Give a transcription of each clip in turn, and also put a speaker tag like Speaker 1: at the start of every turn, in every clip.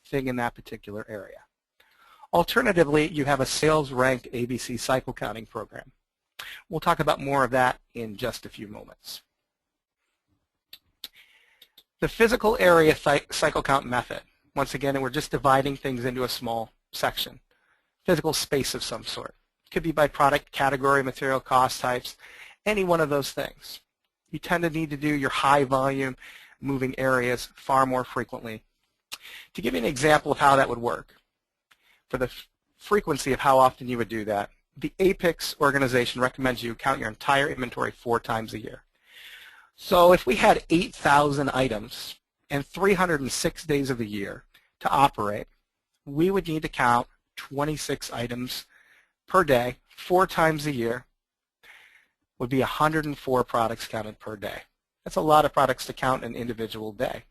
Speaker 1: thing in that particular area. Alternatively, you have a sales-ranked ABC cycle counting program. We'll talk about more of that in just a few moments. The physical area cycle count method. Once again, we're just dividing things into a small section. Physical space of some sort. Could be by product category, material cost types, any one of those things. You tend to need to do your high volume moving areas far more frequently. To give you an example of how that would work, for the frequency of how often you would do that, the APIX organization recommends you count your entire inventory 4 times a year. So if we had 8,000 items and 306 days of the year to operate, we would need to count 26 items per day, 4 times a year, would be 104 products counted per day. That's a lot of products to count in an individual day.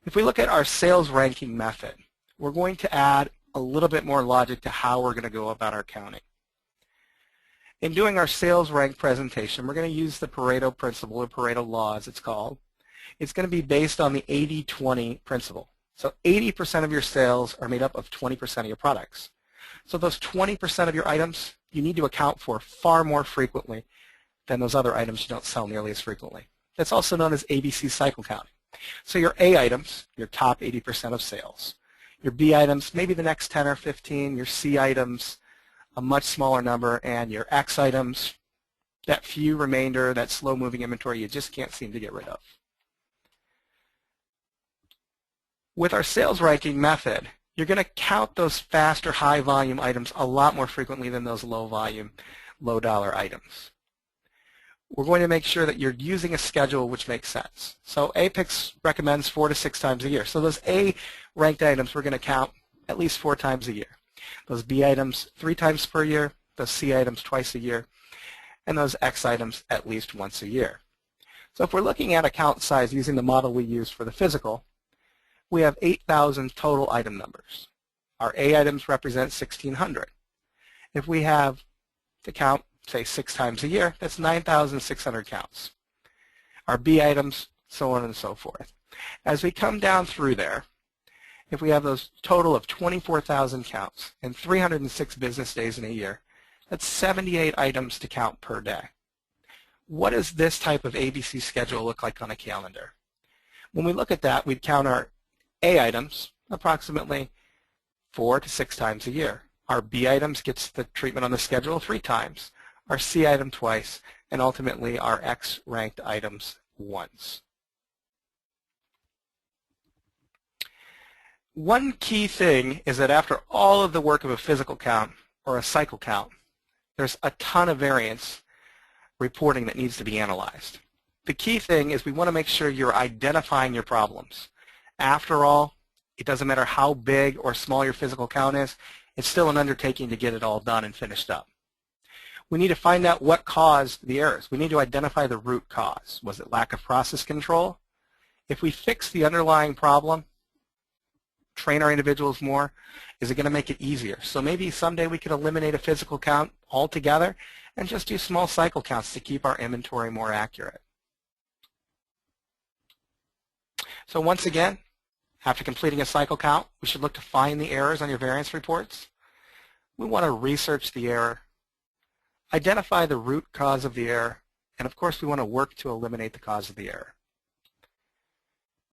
Speaker 1: If we look at our sales ranking method, we're going to add a little bit more logic to how we're going to go about our counting. In doing our sales rank presentation, we're going to use the Pareto principle, or Pareto Law as it's called. It's going to be based on the 80-20 principle. So 80% of your sales are made up of 20% of your products. So those 20% of your items you need to account for far more frequently than those other items you don't sell nearly as frequently. That's also known as ABC cycle counting. So your A items, your top 80% of sales. Your B items, maybe the next 10 or 15. Your C items, a much smaller number. And your X items, that few remainder, that slow-moving inventory you just can't seem to get rid of. With our sales ranking method, you're going to count those faster, high-volume items a lot more frequently than those low-volume, low-dollar items. We're going to make sure that you're using a schedule which makes sense. So APIX recommends 4 to 6 times a year. So those A-ranked items we're going to count at least 4 times a year. Those B items 3 times per year, those C items twice a year, and those X items at least once a year. So if we're looking at account size using the model we used for the physical, we have 8,000 total item numbers. Our A items represent 1,600. If we have to count, say, 6 times a year, that's 9,600 counts. Our B items, so on and so forth. As we come down through there, if we have those total of 24,000 counts and 306 business days in a year, that's 78 items to count per day. What does this type of ABC schedule look like on a calendar? When we look at that, we'd count our A items approximately 4 to 6 times a year. Our B items gets the treatment on the schedule 3 times. Our C item twice, and ultimately our X ranked items once. One key thing is that after all of the work of a physical count or a cycle count, there's a ton of variance reporting that needs to be analyzed. The key thing is we want to make sure you're identifying your problems. After all, it doesn't matter how big or small your physical count is, it's still an undertaking to get it all done and finished up. We need to find out what caused the errors. We need to identify the root cause. Was it lack of process control? If we fix the underlying problem, train our individuals more, is it going to make it easier? So maybe someday we could eliminate a physical count altogether and just do small cycle counts to keep our inventory more accurate. So once again, after completing a cycle count, we should look to find the errors on your variance reports. We want to research the error, identify the root cause of the error, and of course we want to work to eliminate the cause of the error.